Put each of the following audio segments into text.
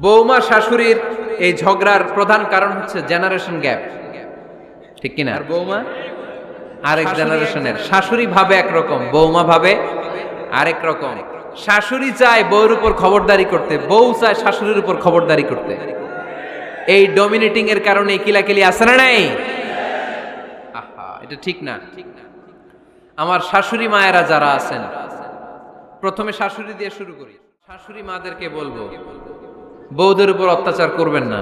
বৌমা শাশুড়ির এই ঝগড়ার প্রধান কারণ হচ্ছে জেনারেশন গ্যাপ, ঠিক কিনা? আর বৌমা আরেক জেনারেশনের। শাশুড়ি ভাবে একরকম, বৌমা ভাবে আরেক রকম। শাশুড়ি চায় বউর উপর খবরদারি করতে, বউ চায় শাশুড়ির উপর খবরদারি করতে। এই ডমিনেটিং এর কারণে কিলাকিলি আছে না নাই? আহা, এটা ঠিক না। আমার শাশুড়ি মায়েরা যারা আছেন, প্রথমে শাশুড়ি দিয়ে শুরু করি। শাশুড়ি মাদেরকে বলবো, বউদের উপর অত্যাচার করবেন না।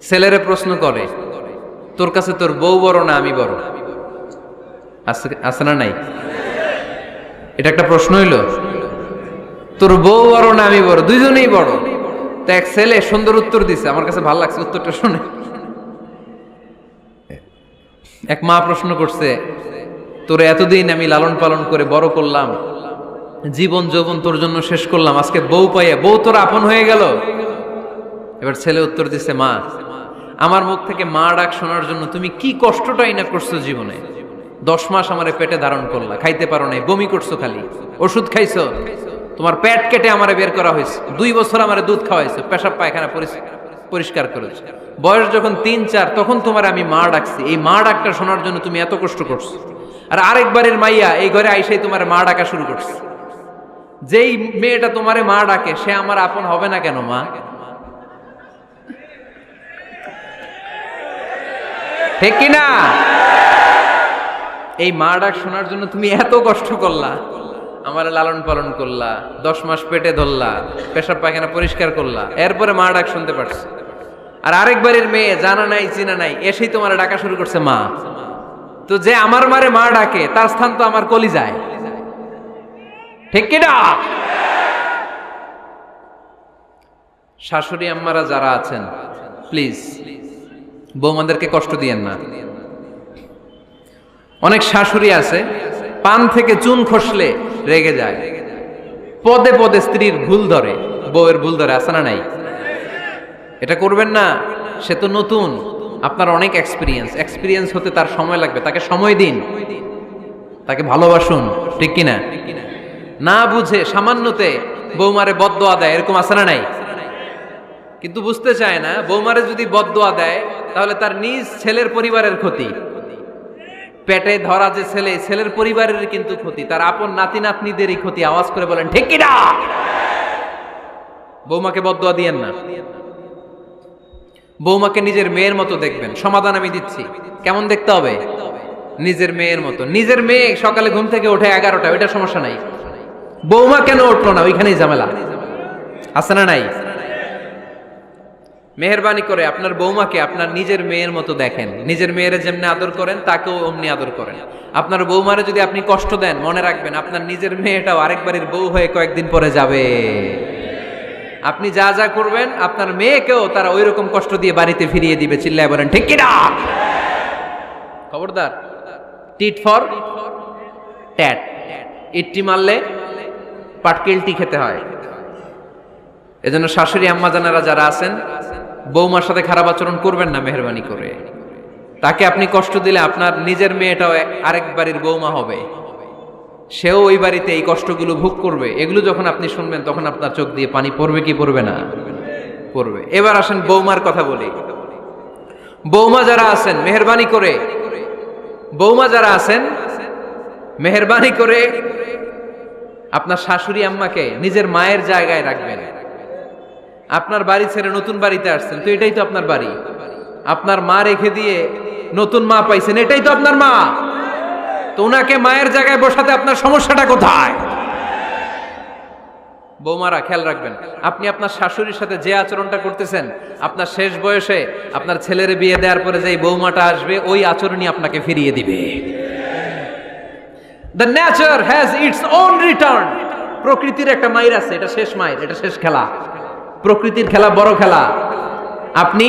ছেলেরে প্রশ্ন করে, তোর কাছে তোর বউ বড় না আমি বড়? আছে না নাই? এটা একটা প্রশ্ন হইল। তোর বউ বড় না আমি বড়? দুইজনেই বড়। তো এক ছেলে সুন্দর উত্তর দিছে, আমার কাছে ভালো লাগছে উত্তরটা শুনে। এক মা প্রশ্ন করছে, তোর এতদিন আমি লালন পালন করে বড় করলাম, জীবন যৌবন তোর জন্য শেষ করলাম, আজকে বউ পাইয়া বউ তোর আপন হয়ে গেল? এবার ছেলে উত্তর দিছে, মা, আমার মুখ থেকে মা ডাক শোনার জন্য তুমি কি কষ্টটাই না করছো জীবনে। 10 মাস আমারে পেটে ধারণ করলা, খাইতে পারো নাই, বমি করছো, খালি ওষুধ খাইছো, তোমার পেট কেটে আমারে বের করা হয়েছে, 2 বছর আমারে দুধ খাওয়াইছো, পেশাব পায়খানা পরিষ্কার করেছো। বয়স যখন 3-4 তখন তোমার আমি মা ডাকছি, এই মা ডাকটা শোনার জন্য তুমি এত কষ্ট করছো। আর আরেকবারের মাইয়া এই ঘরে আইসাই তোমার মা ডাকা শুরু করছে। যেই মেয়েটা তোমারে মা ডাকে সে আমার আপন হবে না কেন মা? ঠিক কিনা? এই মা ডাক শোনার জন্য তুমি এত কষ্ট করলা, আমার লালন পালন করলা, 10 মাস পেটে ধরলা, পেশাব পায়খানা পরিষ্কার করলা, এরপরে মা ডাক শুনতে পারছো। আর আরেকবারের মেয়ে জানা নাই চিনা নাই এসেই তোমার ডাকা শুরু করছে মা। তো যে আমার মারে মা ডাকে তার স্থান তো আমার কলিজায়, ঠিক কিনা? শাশুড়ি আম্মারা যারা আছেন, প্লিজ বৌমাদেরকে কষ্ট দিয়েন না। অনেক শাশুড়ি আছে পান থেকে চুন খসলে রেগে যায়, পদে পদে স্ত্রীর ভুল ধরে, বউয়ের ভুল ধরে, আছে না নাই? এটা করবেন না। সে তো নতুন, আপনার অনেক এক্সপিরিয়েন্স হতে তার সময় লাগবে, তাকে সময় দিন, তাকে ভালোবাসুন, ঠিক কিনা? না বুঝে সামান্যতে বৌমারে বদদোয়া দেয়, এরকম আছে না নাই? কিন্তু বুঝতে চায় না, বৌমারে যদি বদদোয়া দেয় তাহলে তার নিজ ছেলের পরিবারের ক্ষতি। পেটে ধরা যে ছেলে, ছেলের পরিবারের কিন্তু ক্ষতি, তার আপন নাতি নাতনিদেরই ক্ষতি। আওয়াজ করে বলেন ঠিক কিনা? বৌমাকে বদদোয়া দিয়েন না। বৌমাকে নিজের মেয়ের মতো দেখবেন। সমাধান আমি দিচ্ছি। কেমন দেখতে হবে? নিজের মেয়ের মতো। নিজের মেয়ে সকালে ঘুম থেকে ওঠে 11টা, ওইটা সমস্যা নাই। বৌমা কেন উঠলো না, ওইখানেই ঝামেলা, আছে না নাই? মেহেরবানি করে আপনার বৌমাকে আপনার নিজের মেয়ের মতো দেখেন। নিজের মেয়েরে যেমনি আদর করেন তাকেও অমনি আদর করেন। আপনার বৌমারে যদি আপনি কষ্ট দেন, মনে রাখবেন আপনার নিজের মেয়েটাও আরেকবারের বউ হয়ে কয়েকদিন পরে যাবে। আপনি যা যা করবেন আপনার মেয়েকেও তারা ওই রকম কষ্ট দিয়ে বাড়িতে ফিরিয়ে দিবে। চিল্লায় বলেন ঠিক কিনা? খবরদার, টিট ফর ট্যাট। ইট্টি মারলে পাটকেলটি খেতে হয়। এজন্য শাশুড়ি আম্মা জানারা যারা আছেন, বৌমার সাথে খারাপ আচরণ করবেন না মেহেরবানি করে। তাকে আপনি কষ্ট দিলে আপনার নিজের মেয়েটাও আরেক বাড়ির বৌমা হবে, সেও ওই বাড়িতে এই কষ্টগুলো ভোগ করবে। এগুলো যখন আপনি শুনবেন তখন আপনার চোখ দিয়ে পানি পড়বে কি পড়বে না? পড়বে। এবার আসেন বৌমার কথা বলি। বৌমা যারা আছেন মেহেরবানি করে, বৌমা যারা আছেন মেহেরবানি করে আপনার শাশুড়ি আম্মাকে নিজের মায়ের জায়গায় রাখবেন। আপনার বাড়ি ছেড়ে নতুন বাড়িতে আসছেন, তো এটাই তো আপনার বাড়ি। আপনার মা রেখে দিয়ে নতুন মা পাইছেন, এটাই তো আপনার মা। তো ওনাকে মায়ের জায়গায় বসাতে আপনার সমস্যাটা কোথায়? বৌমারা খেয়াল রাখবেন, আপনি আপনার শাশুড়ির সাথে যে আচরণটা করতেছেন, আপনার শেষ বয়সে আপনার ছেলের বিয়ে দেওয়ার পরে যে বৌমাটা আসবে ওই আচরণই আপনাকে ফিরিয়ে দিবে। The nature has its own return. প্রকৃতির একটা মাইর আছে, এটা শেষ মাইর, এটা শেষ খেলা। প্রকৃতির খেলা বড় খেলা। আপনি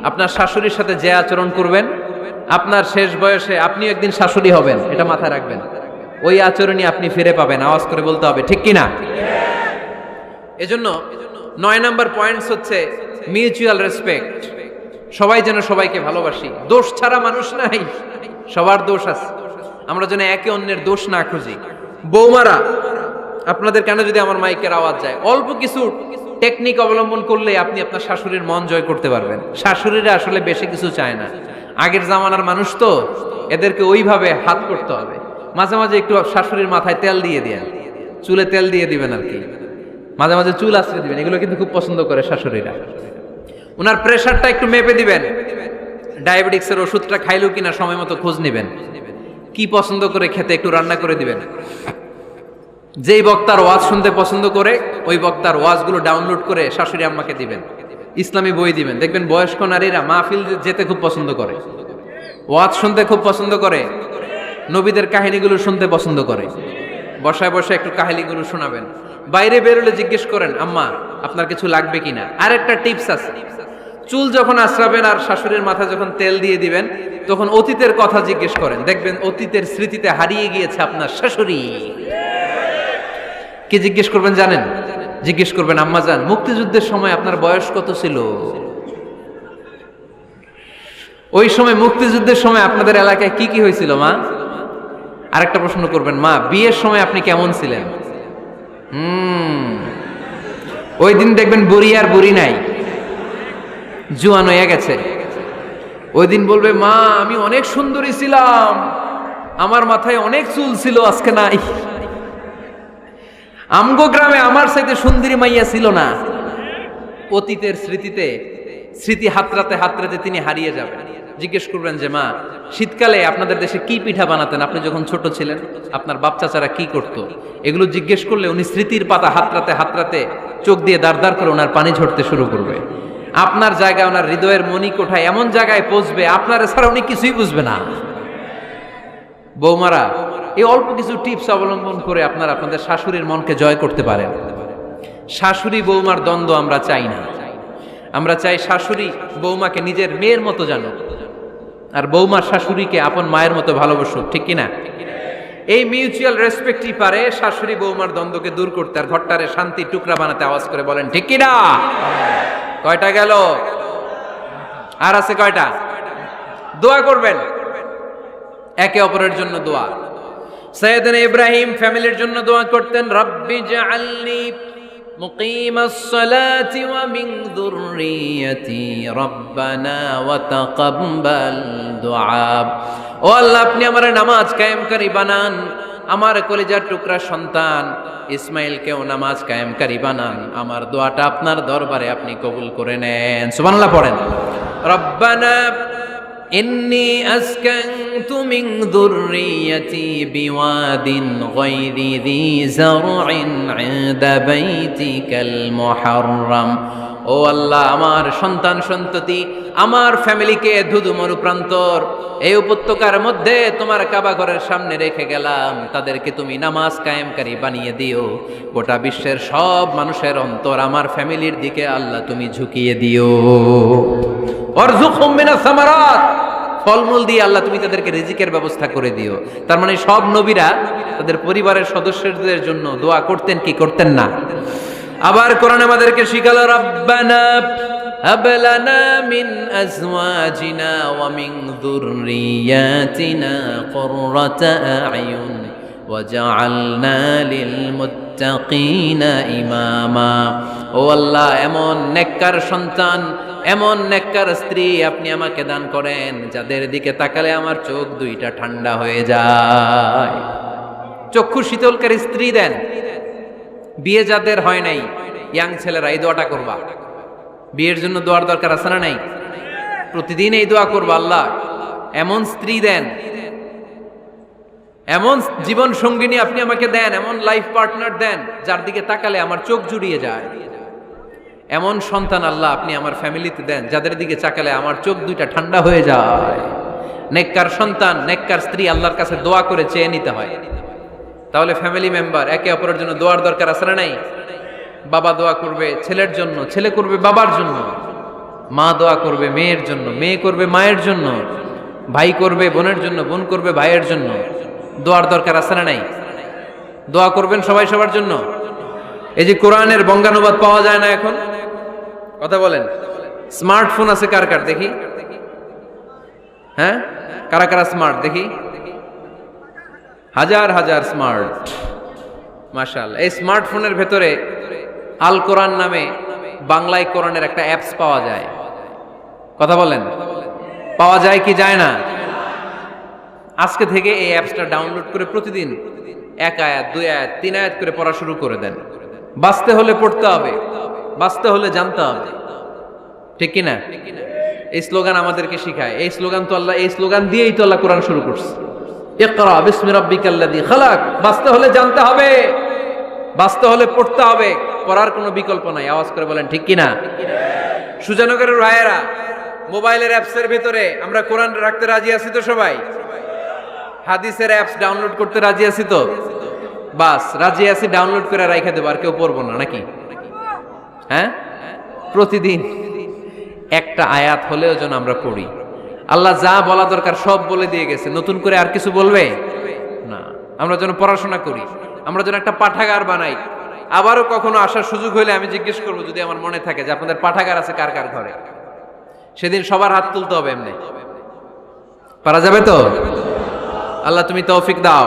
আপনার শাশুড়ির সাথে যে আচরণ করবেন, আপনার শেষ বয়সে আপনি একদিন শাশুড়ি হবেন, এটা মাথায় রাখবেন। ওই আচরণই আপনি ফিরে পাবেন। আওয়াজ করে বলতে হবে ঠিক কিনা? এজন্য 9 নাম্বার পয়েন্টস হচ্ছে মিউচুয়াল রেসপেক্ট। সবাই যেন সবাইকে ভালোবাসি। দোষ ছাড়া মানুষ নাই, সবার দোষ আছে। আমরা যেন একে অন্যের দোষ না খুঁজি। বৌমারা, আপনাদের কেন যদি আমার মাইকের আওয়াজ যায়, অল্প কিছু টেকনিক অবলম্বন করলে আপনি আপনার শাশুড়ির মন জয় করতে পারবেন। শাশুড়িরা আসলে বেশি কিছু চায় না, আগের জামানার মানুষ তো, এদেরকে ওইভাবে হাত করতে হবে। মাঝে মাঝে একটু শাশুড়ির মাথায় তেল দিয়ে দেন, চুলে তেল দিয়ে দিবেন আর কি, মাঝে মাঝে চুল আশ্রয় দিবেন, এগুলো কিন্তু খুব পছন্দ করে শাশুড়িরা। ওনার প্রেশারটা একটু মেপে দিবেন, ডায়াবেটিক্সের ওষুধটা খাইলো কিনা সময় মতো খোঁজ নেবেন, কি পছন্দ করে খেতে একটু রান্না করে দিবেন। যেই বক্তার ওয়াজ শুনতে পছন্দ করে ওই বক্তার ওয়াজগুলো ডাউনলোড করে শাশুড়ি আম্মাকে দিবেন, ইসলামী বই দিবেন। দেখবেন বয়স্ক নারীরা মাহফিল যেতে খুব পছন্দ করে, ওয়াজ শুনতে খুব পছন্দ করে, নবীদের কাহিনীগুলো শুনতে পছন্দ করে। বসায় বসায় একটু কাহিনীগুলো শোনাবেন। বাইরে বেরোলে জিজ্ঞেস করেন, আম্মা আপনার কিছু লাগবে কিনা। আর একটা টিপস আছে, চুল যখন আশ্রাবেন আর শাশুড়ির মাথায় যখন তেল দিয়ে দিবেন তখন অতীতের কথা জিজ্ঞেস করেন, দেখবেন অতীতের স্মৃতিতে হারিয়ে গিয়েছে আপনার শাশুড়ি। কি জিজ্ঞেস করবেন জানেন? জিজ্ঞেস করবেন, আম্মা জান মুক্তিযুদ্ধের সময় আপনার বয়স কত ছিল? ওই সময় মুক্তিযুদ্ধের সময় আপনাদের এলাকায় কি কি হয়েছিল মা? আরেকটা প্রশ্ন করবেন, মা বিয়ের সময় আপনি কেমন ছিলেন? ওই দিন দেখবেন বুড়ি আর বুড়ি নাই, জুয়ান হয়ে গেছে। ওই দিন বলবে, মা আমি অনেক সুন্দরী ছিলাম, আমার মাথায় অনেক চুল ছিল, আজকে নাই। আমগো গ্রামে আমার সাথে সুন্দরী মাইয়া ছিল না। অতীতের স্মৃতিতে, স্মৃতি হাতরাতে হাতরাতে তিনি হারিয়ে যাবেন। জিজ্ঞেস করবেন যে, মা শীতকালে আপনাদের দেশে কি পিঠা বানাতেন আপনি যখন ছোট ছিলেন, আপনার বাপ চাচারা কি করতো? এগুলো জিজ্ঞেস করলে উনি স্মৃতির পাতা হাতরাতে হাতরাতে চোখ দিয়ে দাঁড় দাঁড় করে ওনার পানি ঝরতে শুরু করবে। আপনার জায়গায়, ওনার হৃদয়ের মনি কোঠায় এমন জায়গায় পৌঁছবে, আপনার ছাড়া উনি কিছুই বুঝবে না। বৌমারা এই অল্প কিছু টিপস অবলম্বন করে আপনারা আপনাদের শাশুড়ির মনকে জয় করতে পারেন। শাশুড়ি বৌমার দ্বন্দ্ব আমরা চাই না, আমরা চাই শাশুড়ি বৌমাকে নিজের মেয়ের মতো জানো, আর বৌমা শাশুড়িকে আপন মায়ের মতো ভালোবাসুক, ঠিক কিনা? এই মিউচুয়াল রেসপেক্টই পারে শাশুড়ি বৌমার দ্বন্দ্বকে দূর করতে আর ঘরটারে শান্তির টুকরা বানাতে। আওয়াজ করে বলেন ঠিক কিনা? কয়টা গেল? আর আছে কয়টা? দোয়া করবেন একে অপরের জন্য। দোয়া, সাইয়েদনা ইব্রাহিম ফ্যামিলির জন্য দোয়া করতেন, রব্বি জাআলনি মুকিমাস সালাতি ওয়া মিন যুররিয়াতি রব্বানা ওয়া তাকাব্বাল দুআ। ও আল্লাহ, আপনি আমার নামাজ কায়েমকারী বানান, আমার কলিজার টুকরা সন্তান ইসমাইলকেও নামাজ কায়েমকারী বানান, আমার দোয়াটা আপনার দরবারে আপনি কবুল করে নেন। সুবহানাল্লাহ পড়েন। রব্বানা ইন্নী আসকানতু মিন যুররিয়াতি বিওয়াদিন গায়রি যী যারইন ইনদা বাইতিকাল মুহাররাম। ও আল্লাহ, আমার সন্তান সন্ততি, আমার ফ্যামিলিকে ধুধু মরুপ্রান্তর এই উপত্যকার মধ্যে তোমার কাবা ঘরের সামনে রেখে গেলাম, তাদেরকে তুমি নামাজ কায়েমকারী বানিয়ে দিও। গোটা বিশ্বের সব মানুষের অন্তর আমার ফ্যামিলির দিকে আল্লাহ তুমি ঝুঁকিয়ে দিও। ওয়ারযুকহুম মিনাস সামারাত, ফলমূল দিয়ে আল্লাহ তুমি তাদেরকে রিজিকের ব্যবস্থা করে দিও। তার মানে সব নবীরা তাদের পরিবারের সদস্যদের জন্য দোয়া করতেন কি করতেন না? আবার কোরআন আমাদেরকে শিখালো, রব্বানা হাব লানা মিন আজওয়াজিনা ওয়া মিন যুররিয়াতিনা কুররাতা আ'য়ুন ওয়াজআলনা লিল মুত্তাকিনা ইমামা। ও আল্লাহ, এমন নেককার সন্তান, এমন নেককার স্ত্রী আপনি আমাকে দান করেন যাদের দিকে তাকালে আমার চোখ দুইটা ঠান্ডা হয়ে যায়। চক্ষু শীতলকারী স্ত্রী দেন। বিয়ে যাদের হয় নাই, ইয়াং ছেলেরা এই দোয়াটা করবা। বিয়ের জন্য দোয়ার দরকার আছে না নাই? প্রতিদিন এই দোয়া করবা, আল্লাহ এমন স্ত্রী দেন, এমন জীবন সঙ্গিনী আপনি আমাকে দেন, এমন লাইফ পার্টনার দেন যার দিকে তাকালে আমার চোখ জুড়িয়ে যায়। এমন সন্তান আল্লাহ আপনি আমার ফ্যামিলিতে দেন যাদের দিকে তাকালে আমার চোখ দুইটা ঠান্ডা হয়ে যায়। নেককার সন্তান, নেককার স্ত্রী আল্লাহর কাছে দোয়া করে চেয়ে নিতে হয়। তাহলে ফ্যামিলি মেম্বার একে অপরের জন্য দোয়ার দরকার আছে না নাই? বাবা দোয়া করবে ছেলের জন্য, ছেলে করবে বাবার জন্য, মা দোয়া করবে মেয়ের জন্য, মেয়ে করবে মায়ের জন্য, ভাই করবে বোনের জন্য, বোন করবে ভাইয়ের জন্য। দোয়ার দরকার আছে না নাই? দোয়া করবেন সবাই সবার জন্য। এই যে কোরআনের বঙ্গানুবাদ পাওয়া যায় না এখন, কথা বলেন। স্মার্টফোন আছে কার কার দেখি? হ্যাঁ, কারা কারা স্মার্ট দেখি? হাজার হাজার স্মার্ট, মাশাআল্লাহ। এই স্মার্টফোনের ভেতরে আল কোরআন নামে বাংলায় কোরআনের একটা অ্যাপস পাওয়া যায়। কথা বলেন, পাওয়া যায় কি যায় না? আজকে থেকে এই অ্যাপসটা ডাউনলোড করে প্রতিদিন 1 আয়াত 2 আয়াত 3 আয়াত করে পড়া শুরু করে দেন। বাঁচতে হলে পড়তে হবে, বাঁচতে হলে জানতে হবে, ঠিক কি না? এই স্লোগান আমাদেরকে শিখায়। এই স্লোগান তো আল্লাহ, এই স্লোগান দিয়েই তো আল্লাহ কোরআন শুরু করছে, ইকরা বিসমি রাব্বিকাল্লাযী খালাক। বাঁচতে হলে জানতে হবে, বাঁচতে হলে পড়তে হবে, পড়ার কোনো বিকল্প নাই। আওয়াজ করে বলেন ঠিক কি না? সুজানগরের ভাইয়েরা, মোবাইলের অ্যাপসের ভিতরে আমরা কোরআন রাখতে রাজি আছি তো সবাই? হাদিসের অ্যাপস ডাউনলোড করতে রাজি আছি তো? বাস রাজি আছি, ডাউনলোড করে রাইখা দেবো, আর কেউ পড়বো না নাকি? হ্যাঁ, প্রতিদিন একটা আয়াত হলেও যেন আমরা পড়ি। আল্লাহ যা বলা দরকার সব বলে দিয়ে গেছে, নতুন করে আর কিছু বলবে না। আমরা যেন পড়াশোনা করি, আমরা যেন একটা পাঠাগার বানাই। আবারও কখনো আসার সুযোগ হইলে আমি জিজ্ঞেস করবো, যদি আমার মনে থাকে যে আপনাদের পাঠাগার আছে কার কার ঘরে, সেদিন সবার হাত তুলতে হবে। এমনি পারা যাবে তো? আল্লাহ তুমি তৌফিক দাও।